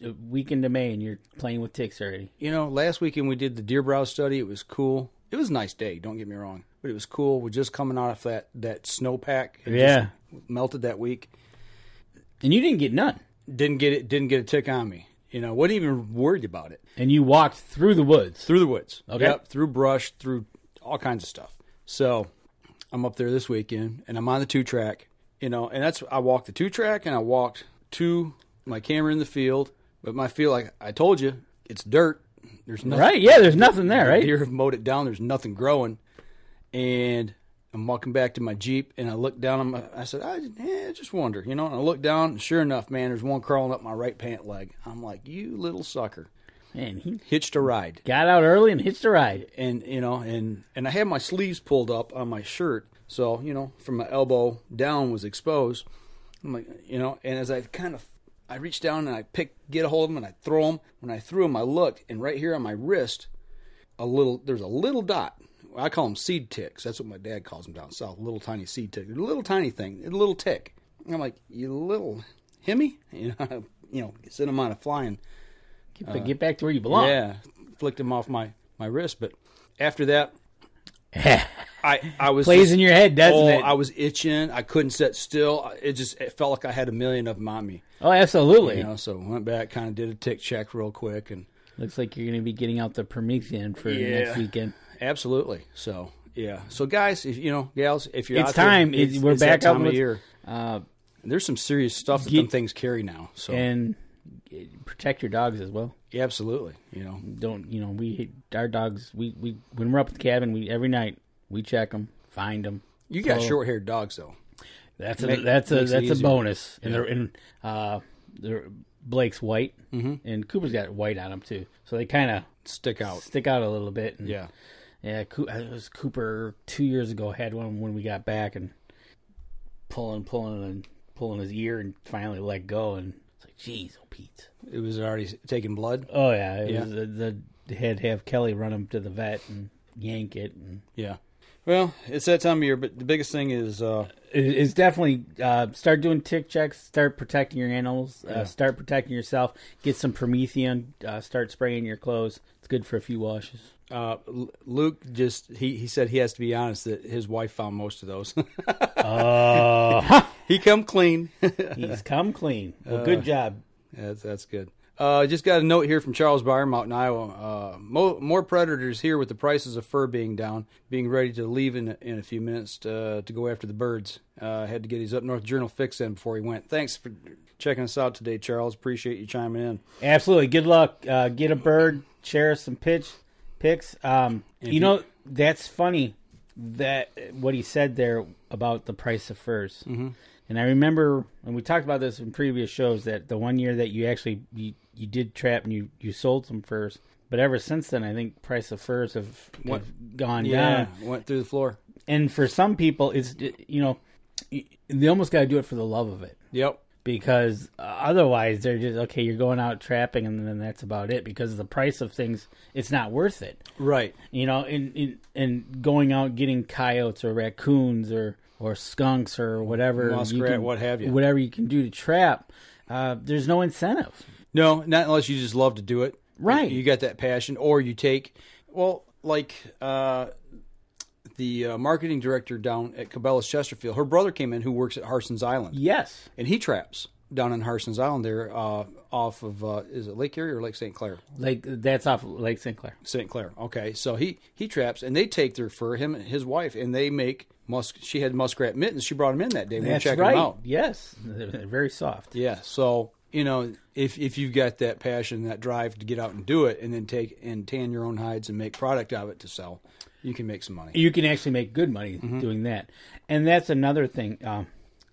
a week into May and you're playing with ticks already. Last weekend we did the deer browse study. It was cool. It was a nice day. Don't get me wrong. But it was cool. We're just coming off that snowpack. It just melted that week. And you didn't get none. Didn't get a tick on me. Wasn't even worried about it. And you walked through the woods. Through the woods. Okay. Yep, through brush, through all kinds of stuff. So I'm up there this weekend, and I'm on the 2-track, and I walked the 2-track, and I walked to my camera in the field. But my field, like I told you, it's dirt. There's nothing. Right, yeah, there's nothing there, right? Deer have mowed it down. There's nothing growing. And I'm walking back to my Jeep, and I look down. I said, I just wonder, And I look down, and sure enough, man, there's one crawling up my right pant leg. I'm like, you little sucker. Man, he hitched a ride. Got out early and hitched a ride. And, and I had my sleeves pulled up on my shirt. So, from my elbow down was exposed. I'm like, and as I reached down and get a hold of them and I throw them. When I threw them, I looked, and right here on my wrist, there's a little dot. I call them seed ticks. That's what my dad calls them down south. Little tiny seed tick. A little tiny thing. A little tick. And I'm like, you little himmy? Send them on a flying. Get back to where you belong. Yeah. Flicked them off my wrist. But after that, I was plays in your head, doesn't it? I was itching. I couldn't sit still. It felt like I had a million of them on me. Oh, absolutely. So went back, kind of did a tick check real quick, and looks like you're going to be getting out the Promethean for next weekend. Absolutely. So So guys, if gals, if you're it's out time. there, we're it's back that time up of year. There's some serious stuff that them things carry now. So and protect your dogs as well. Yeah, absolutely. Our dogs. We when we're up at the cabin, every night we check them, find them. You got short-haired dogs though. That's a bonus. And they're Blake's white, and Cooper's got white on them too, so they kind of stick out a little bit. And yeah. It was Cooper 2 years ago had one when we got back and pulling his ear and finally let go, and it's like, geez, oh Pete, it was already taking blood. Oh yeah, it was they had to have Kelly run him to the vet and yank it. And yeah. Well, it's that time of year, but the biggest thing is it's definitely start doing tick checks, start protecting your animals, start protecting yourself, get some Promethean, start spraying your clothes. It's good for a few washes. Luke he said he has to be honest that his wife found most of those. He come clean. He's come clean. Well, good job. That's good. Just got a note here from Charles Byram out in Iowa. More predators here with the prices of fur being down, being ready to leave in a few minutes to go after the birds. Had to get his Up North Journal fix in before he went. Thanks for checking us out today, Charles. Appreciate you chiming in. Absolutely. Good luck. Get a bird, share some pics. That's funny that what he said there about the price of furs. Mm-hmm. And I remember when we talked about this in previous shows that the one year that you actually you did trap and you sold some furs, but ever since then I think price of furs have gone down. Went through the floor. And for some people, it's they almost got to do it for the love of it. Yep. Because otherwise they're just okay. You're going out trapping and then that's about it. Because of the price of things, it's not worth it. Right. And going out getting coyotes or raccoons or skunks or whatever, muskrat, what have you, whatever you can do to trap. There's no incentive. No, not unless you just love to do it. Right. You got that passion, or you take the marketing director down at Cabela's Chesterfield. Her brother came in who works at Harson's Island. Yes. And he traps down on Harson's Island there off of, is it Lake Erie or Lake St. Clair? That's off Lake St. Clair. St. Clair. Okay. So he traps, and they take their fur, him and his wife, and they make she had muskrat mittens. She brought them in that day. That's check right. them out. Yes. They're very soft. Yeah. So, if you've got that passion, that drive to get out and do it, and then take and tan your own hides and make product out of it to sell, you can make some money. You can actually make good money doing that. And that's another thing.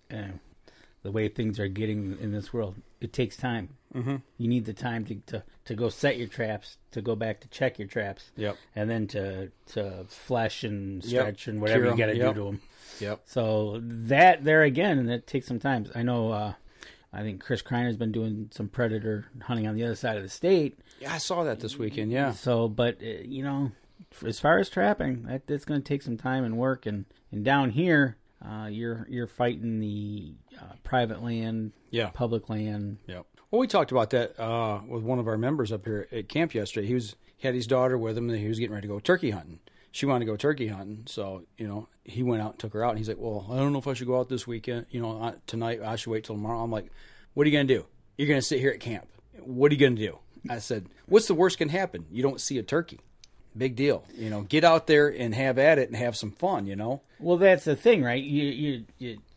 The way things are getting in this world, it takes time. Mm-hmm. You need the time to go set your traps, to go back to check your traps, yep, and then to flesh and stretch and whatever you got to do to them. Yep. So that there again, and that takes some time. I know. I think Chris Kreiner's been doing some predator hunting on the other side of the state. Yeah, I saw that this weekend. Yeah. So, but as far as trapping, that's going to take some time and work. And down here, you're fighting the private land, public land. Yeah. Well, we talked about that with one of our members up here at camp yesterday. He had his daughter with him, and he was getting ready to go turkey hunting. She wanted to go turkey hunting, so he went out and took her out. And he's like, "Well, I don't know if I should go out this weekend. Tonight I should wait till tomorrow." I'm like, what are you going to do? You're going to sit here at camp. What are you going to do? I said, what's the worst can happen? You don't see a turkey. Big deal. Get out there and have at it and have some fun, Well, that's the thing, right? You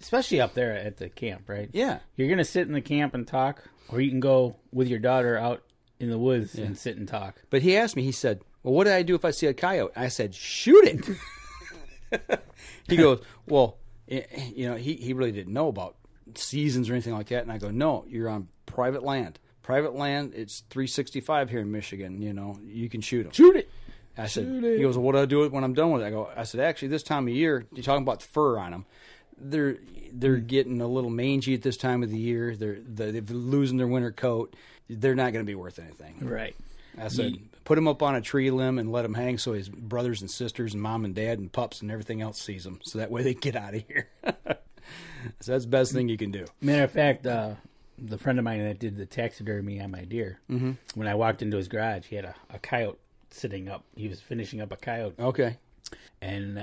especially up there at the camp, right? Yeah. You're going to sit in the camp and talk, or you can go with your daughter out in the woods and sit and talk. But he asked me, he said, well, what do I do if I see a coyote? I said, shoot it. He goes, well, he really didn't know about seasons or anything like that. And I go, no, you're on private land. Private land, it's 365 here in Michigan. You can shoot them. Shoot it. I said, he goes, well, what do I do when I'm done with it? I said, actually, this time of year, you're talking about the fur on them. They're getting a little mangy at this time of the year. They're losing their winter coat. They're not going to be worth anything. Right. I said, put him up on a tree limb and let him hang so his brothers and sisters and mom and dad and pups and everything else sees them. So that way they get out of here. So that's the best thing you can do. Matter of fact, the friend of mine that did the taxidermy on my deer, when I walked into his garage, he had a coyote sitting up. He was finishing up a coyote. Okay. And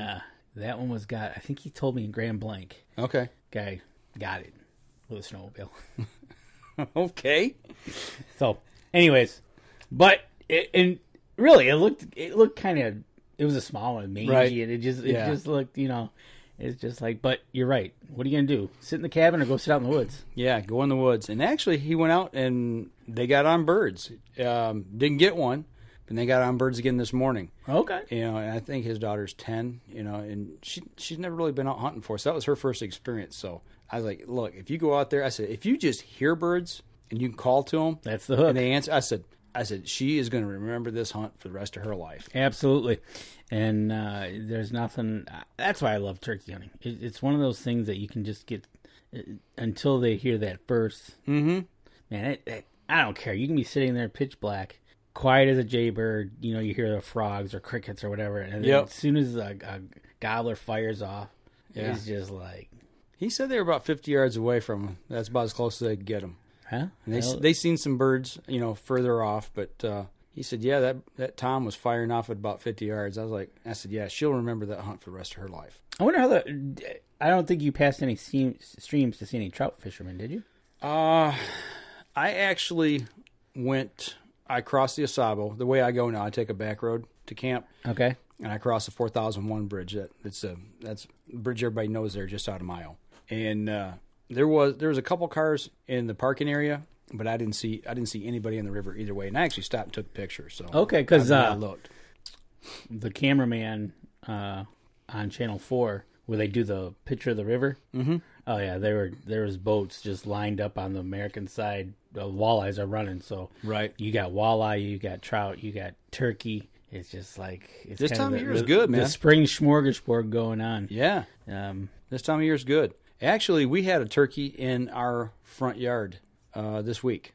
that one was got, I think he told me in Grand Blanc. Okay. Guy got it with a snowmobile. Okay. So, anyways, but it looked kind of, it was a small one, mangy, right. And it just looked, it's just like, but you're right. What are you going to do? Sit in the cabin or go sit out in the woods? Yeah, go in the woods. And actually, he went out and they got on birds. Didn't get one. And they got on birds again this morning. Okay. And I think his daughter's 10, and she's never really been out hunting before. So that was her first experience. So I was like, look, if you go out there, I said, if you just hear birds and you can call to them. That's the hook. And they answer. I said, she is going to remember this hunt for the rest of her life. Absolutely. And there's nothing. That's why I love turkey hunting. It's one of those things that you can just get until they hear that first. Mm-hmm. Man, I don't care. You can be sitting there pitch black, quiet as a jaybird. You hear the frogs or crickets or whatever. And then as soon as a gobbler fires off, it's just like. He said they were about 50 yards away from him. That's about as close as they could get him. Huh? And they seen some birds, further off, but he said, yeah, that Tom was firing off at about 50 yards. I said, yeah, she'll remember that hunt for the rest of her life. I wonder how I don't think you passed any streams to see any trout fishermen, did you? I actually I crossed the Asabo. The way I go now, I take a back road to camp. Okay. And I cross the 4001 bridge. That's a bridge everybody knows there, just out of mile. And there was a couple cars in the parking area, but I didn't see anybody in the river either way. And I actually stopped and took pictures. So okay, because I looked. The cameraman on Channel 4, where they do the picture of the river. Mm-hmm. Oh yeah, there was boats just lined up on the American side. The walleyes are running, so right. You got walleye, you got trout, you got turkey. It's just like this time of year is good, man. The spring smorgasbord going on. Yeah, this time of year is good. Actually, we had a turkey in our front yard this week.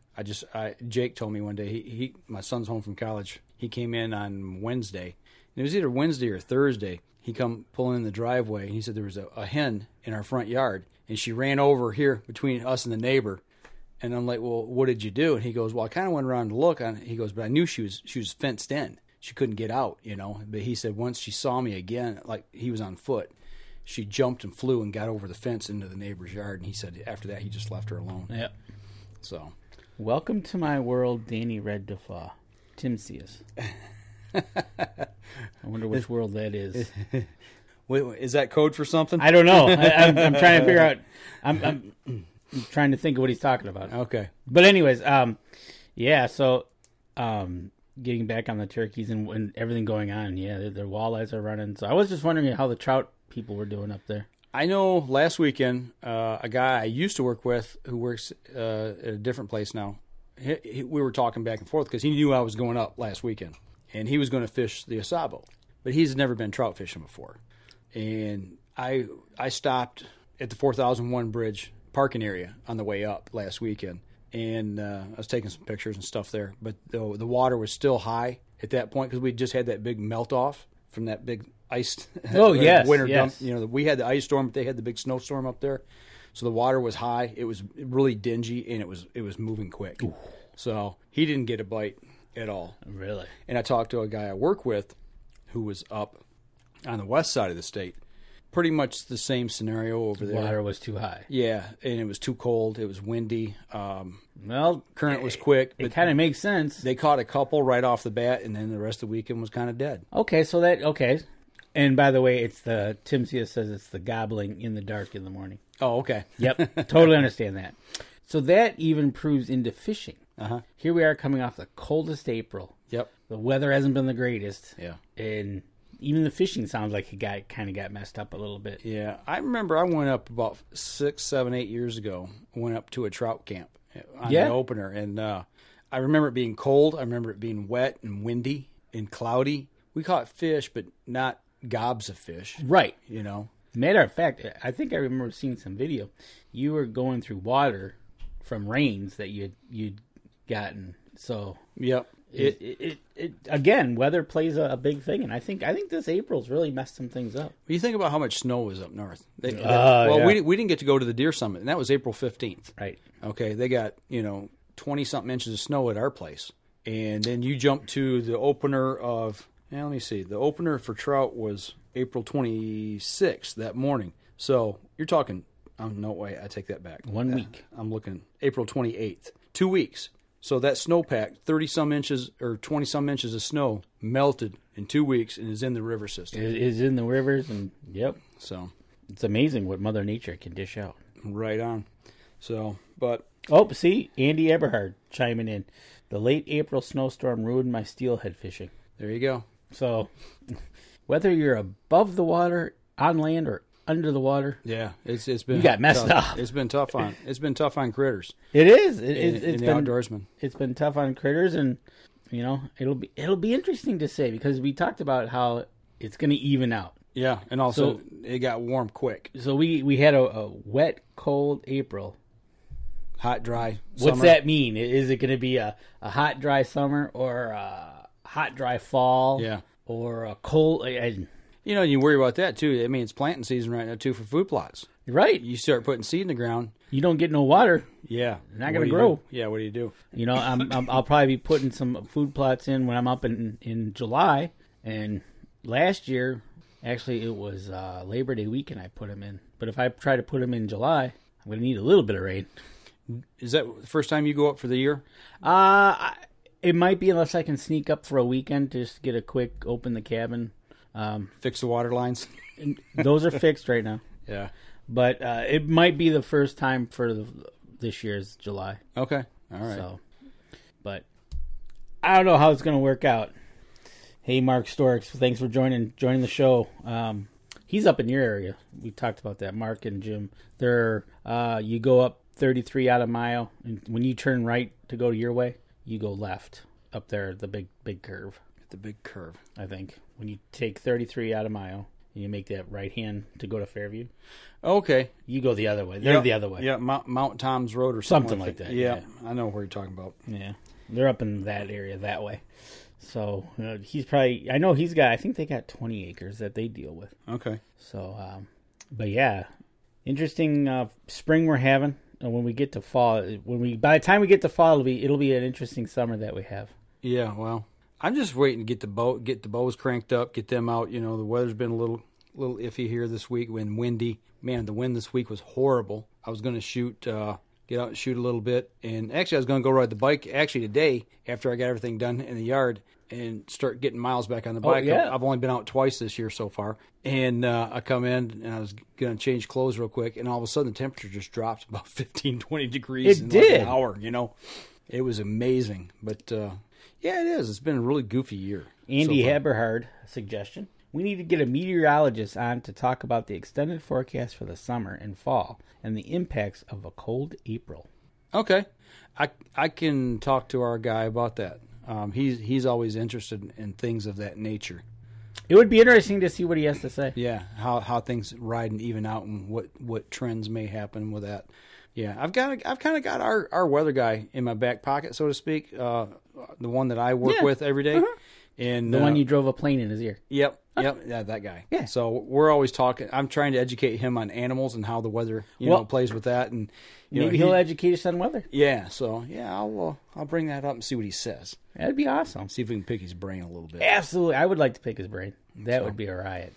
Jake told me one day. My son's home from college. He came in on Wednesday. And it was either Wednesday or Thursday. He come pulling in the driveway. He said there was a hen in our front yard, and she ran over here between us and the neighbor. And I'm like, well, what did you do? And he goes, well, I kind of went around to look. He goes, but I knew she was fenced in. She couldn't get out, But he said once she saw me again, like he was on foot, she jumped and flew and got over the fence into the neighbor's yard. And he said after that, he just left her alone. Yep. So, welcome to my world, Danny Red Defoe. Tim Sears. I wonder which world that is. Wait, is that code for something? I don't know. I'm trying to figure out. I'm trying to think of what he's talking about. Okay. But anyways, yeah. So, getting back on the turkeys and everything going on, yeah, their walleyes are running. So I was just wondering how the trout people were doing up there. I know last weekend, a guy I used to work with who works at a different place now, we were talking back and forth because he knew I was going up last weekend, and he was going to fish the Asabo, but he's never been trout fishing before. And I stopped at the 4001 bridge parking area on the way up last weekend, and I was taking some pictures and stuff there, but the water was still high at that point because we just had that big melt off from that big ice winter dump. We had the ice storm, but they had the big snowstorm up there, so the water was high. It was really dingy, and it was moving quick. Ooh. So he didn't get a bite at all. Really? And I talked to a guy I work with who was up on the west side of the state, pretty much the same scenario over there. Water was too high. Yeah, and it was too cold. It was windy. Well, current was quick. It kind of makes sense. They caught a couple right off the bat, and then the rest of the weekend was kind of dead. Okay. And by the way, Tim Cia says it's the gobbling in the dark in the morning. Oh, okay. Yep, totally understand that. So that even proves into fishing. Uh-huh. Here we are coming off the coldest April. Yep. The weather hasn't been the greatest. Yeah. And even the fishing sounds like it kind of got messed up a little bit. Yeah. I remember I went up about 6, 7, 8 years ago. I went up to a trout camp on the opener. And I remember it being cold. I remember it being wet and windy and cloudy. We caught fish, but not gobs of fish. Right. You know. Matter of fact, I think I remember seeing some video. You were going through water from rains that you'd gotten. So yep. It again, weather plays a big thing, and I think this April's really messed some things up. You think about how much snow was up north. We didn't get to go to the Deer Summit, and that was April 15th. Right. Okay, they got 20-something inches of snow at our place, and then you jump to the opener of. Let me see. The opener for trout was April 26th that morning. So you're talking. No way. I take that back. 1 week. I'm looking. April 28th. 2 weeks. So that snowpack, 30-some inches or 20-some inches of snow melted in 2 weeks and is in the river system. It is in the rivers, and yep. So it's amazing what Mother Nature can dish out. Right on. So, but see, Andy Eberhard chiming in. The late April snowstorm ruined my steelhead fishing. There you go. So, whether you're above the water, on land, or under the water, yeah, it's been you got messed tough. up. It's been tough on critters. It is. It's been outdoorsmen. It's been tough on critters, and it'll be interesting to say because we talked about how it's going to even out. Yeah, and also it got warm quick. So we had a wet, cold April. Hot, dry summer. What's that mean? Is it going to be a hot, dry summer or a hot, dry fall? Yeah. Or a cold... you worry about that, too. I mean, it's planting season right now, too, for food plots. Right. You start putting seed in the ground. You don't get no water. Yeah. They're not going to grow. Yeah, what do you do? I'll probably be putting some food plots in when I'm up in July. And last year, actually, it was Labor Day weekend I put them in. But if I try to put them in July, I'm going to need a little bit of rain. Is that the first time you go up for the year? It might be unless I can sneak up for a weekend to just get a quick open the cabin. Fix the water lines. Those are fixed right now. Yeah. But it might be the first time for this year's July. Okay. All right. So, but I don't know how it's going to work out. Hey, Mark Storks, thanks for joining the show. He's up in your area. We talked about that. Mark and Jim. They're you go up 33 out of mile, and when you turn right to go your way, you go left up there, the big curve. The big curve. I think when you take 33 out of mile, and you make that right hand to go to Fairview. Okay. You go the other way. They're the other way. Yeah, Mount Tom's Road or something like that. Yeah, I know where you're talking about. Yeah, they're up in that area that way. So he's probably. I know he's got. I think they got 20 acres that they deal with. Okay. So, but yeah, interesting spring we're having. And when we get to fall, by the time we get to fall, it'll be an interesting summer that we have. Yeah. Well, I'm just waiting to get the bows cranked up, get them out. The weather's been a little iffy here this week, when windy. Man, the wind this week was horrible. I was going to get out and shoot a little bit, and actually I was going to go ride the bike actually today after I got everything done in the yard and start getting miles back on the bike. Yeah. I've only been out twice this year so far, and I come in and I was going to change clothes real quick, and all of a sudden the temperature just dropped about 15, 20 degrees in like an hour. It was amazing, but yeah, it is. It's been a really goofy year. Andy Eberhard suggestion. We need to get a meteorologist on to talk about the extended forecast for the summer and fall and the impacts of a cold April. Okay. I can talk to our guy about that. He's always interested in things of that nature. It would be interesting to see what he has to say. Yeah, how things ride and even out, and what trends may happen with that. Yeah, I've kind of got our weather guy in my back pocket, so to speak. The one that I work with every day. Uh-huh. And the one you drove a plane in his ear. Yep, yeah, that guy. Yeah. So we're always talking. I'm trying to educate him on animals and how the weather, plays with that, and maybe he'll educate us on weather. Yeah. So yeah, I'll bring that up and see what he says. That'd be awesome. See if we can pick his brain a little bit. Absolutely, I would like to pick his brain. That would be a riot.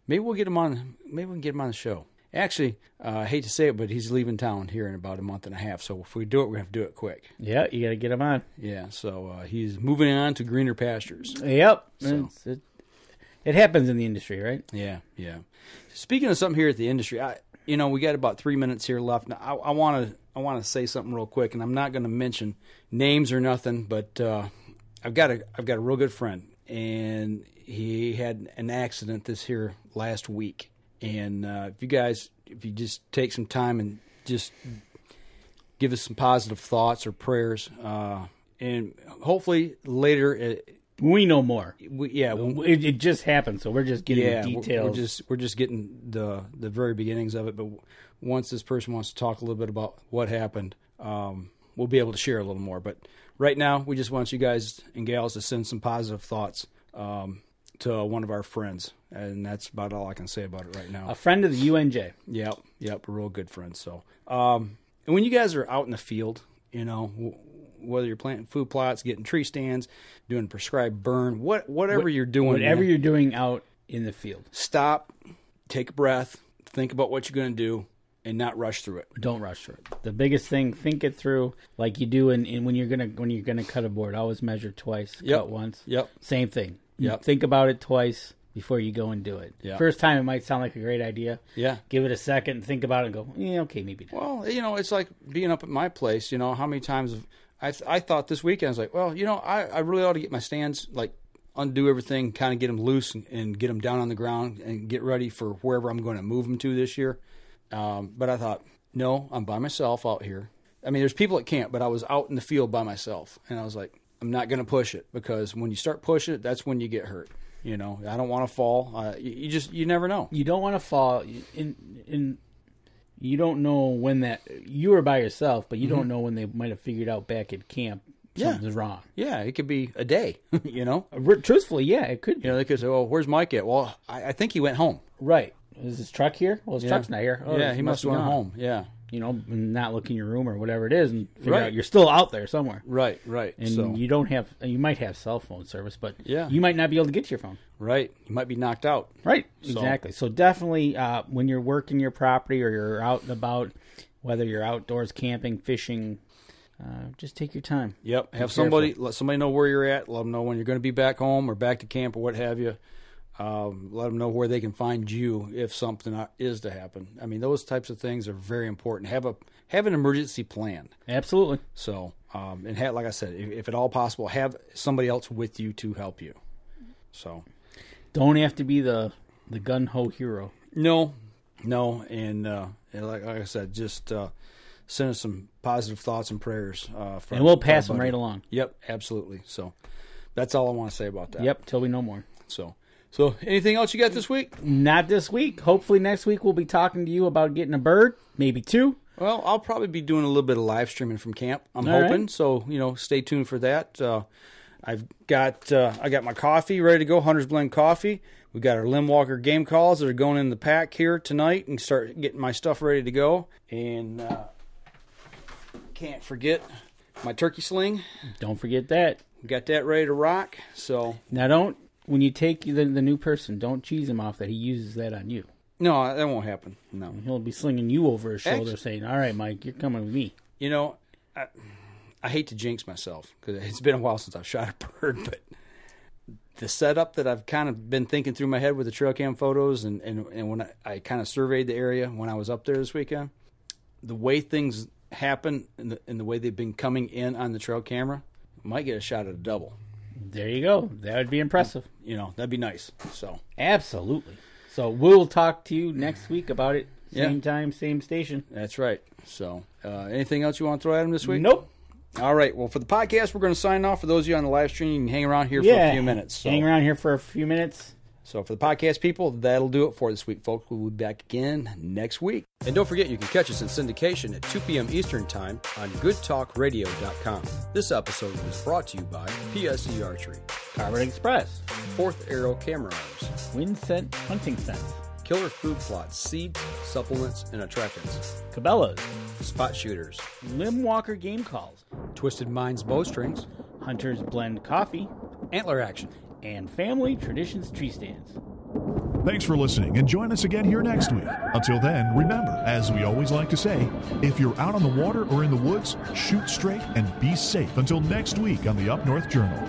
Maybe we'll get him on. Maybe we can get him on the show. Actually, I hate to say it, but he's leaving town here in about a month and a half. So if we do it, we're going to have to do it quick. Yeah, you got to get him on. Yeah, so he's moving on to greener pastures. Yep. So. It happens in the industry, right? Yeah. Speaking of something here at the industry, we got about 3 minutes here left. Now, I want to say something real quick, and I'm not going to mention names or nothing, but I've got a real good friend, and he had an accident this here last week. And if you just take some time and just give us some positive thoughts or prayers, and hopefully later we know more. It just happened, so we're just getting details. We're just getting the very beginnings of it. But once this person wants to talk a little bit about what happened, we'll be able to share a little more. But right now, we just want you guys and gals to send some positive thoughts to one of our friends, and that's about all I can say about it right now. A friend of the UNJ. Yep, a real good friend. So, and when you guys are out in the field, whether you're planting food plots, getting tree stands, doing prescribed burn, whatever you're doing. Whatever you're doing out in the field. Stop, take a breath, think about what you're going to do, and not rush through it. Don't rush through it. The biggest thing, think it through like you do when you're gonna cut a board. Always measure twice, cut once. Yep. Same thing. Yep. Think about it twice before you go and do it. Yep. First time it might sound like a great idea. Yeah. Give it a second and think about it and go, okay, maybe not. Well, it's like being up at my place. How many times I thought this weekend, I was like, well, I really ought to get my stands, like undo everything, kind of get them loose and get them down on the ground and get ready for wherever I'm going to move them to this year. But I thought, no, I'm by myself out here. I mean, there's people at camp, but I was out in the field by myself. And I was like, I'm not going to push it, because when you start pushing it, that's when you get hurt. I don't want to fall. You never know. You don't want to fall. You don't know when that you were by yourself, but you don't know when they might have figured out back at camp something's wrong. Yeah, it could be a day. Truthfully, yeah, it could be. They could say, "Well, where's Mike at?" Well, I think he went home. Right. Is his truck here? Well, his truck's not here. He must have went home. Yeah. Not look in your room or whatever it is, and figure out you're still out there somewhere. Right. And you might have cell phone service, but yeah, you might not be able to get to your phone. Right. You might be knocked out. Right. Exactly. So definitely, when you're working your property or you're out and about, whether you're outdoors camping, fishing, just take your time. Yep. Let somebody know where you're at. Let them know when you're going to be back home or back to camp or what have you. Let them know where they can find you if something is to happen. I mean, those types of things are very important. Have an emergency plan. Absolutely. So, and like I said, if at all possible, have somebody else with you to help you. So, don't have to be the gun ho hero. No, and like I said, just send us some positive thoughts and prayers. And we'll pass them right along. Yep, absolutely. So, that's all I want to say about that. Yep, till we know more. So, anything else you got this week? Not this week. Hopefully next week we'll be talking to you about getting a bird, maybe two. Well, I'll probably be doing a little bit of live streaming from camp. I'm hoping. Right. So, stay tuned for that. I got my coffee ready to go, Hunter's Blend coffee. We got our Limb Walker game calls that are going in the pack here tonight, and start getting my stuff ready to go. And can't forget my turkey sling. Don't forget that. Got that ready to rock. So now when you take the new person, don't cheese him off that he uses that on you. No, that won't happen. No. He'll be slinging you over his shoulder saying, all right, Mike, you're coming with me. I hate to jinx myself because it's been a while since I've shot a bird, but the setup that I've kind of been thinking through my head with the trail cam photos and when I kind of surveyed the area when I was up there this weekend, the way things happen and the way they've been coming in on the trail camera, might get a shot at a double. There you go. That would be impressive. That'd be nice. So absolutely. So we'll talk to you next week about it. Same time, same station. That's right. So anything else you want to throw at him this week? Nope. All right. Well, for the podcast, we're going to sign off. For those of you on the live stream, you can hang around here for a few minutes. So. Hang around here for a few minutes. So for the podcast people, that'll do it for this week, folks. We'll be back again next week. And don't forget, you can catch us in syndication at 2 p.m. Eastern Time on goodtalkradio.com. This episode was brought to you by PSE Archery, Carbon Express, Fourth Arrow Camera Arms, Winsent Hunting Sense, Killer Food Plots, Seeds, Supplements, and Attractants, Cabela's, Spot Shooters, Limb Walker Game Calls, Twisted Minds Bowstrings, Hunter's Blend Coffee, Antler Action, and Family Traditions Tree Stands. Thanks for listening, and join us again here next week. Until then, remember, as we always like to say, if you're out on the water or in the woods, shoot straight and be safe until next week on the Up North Journal.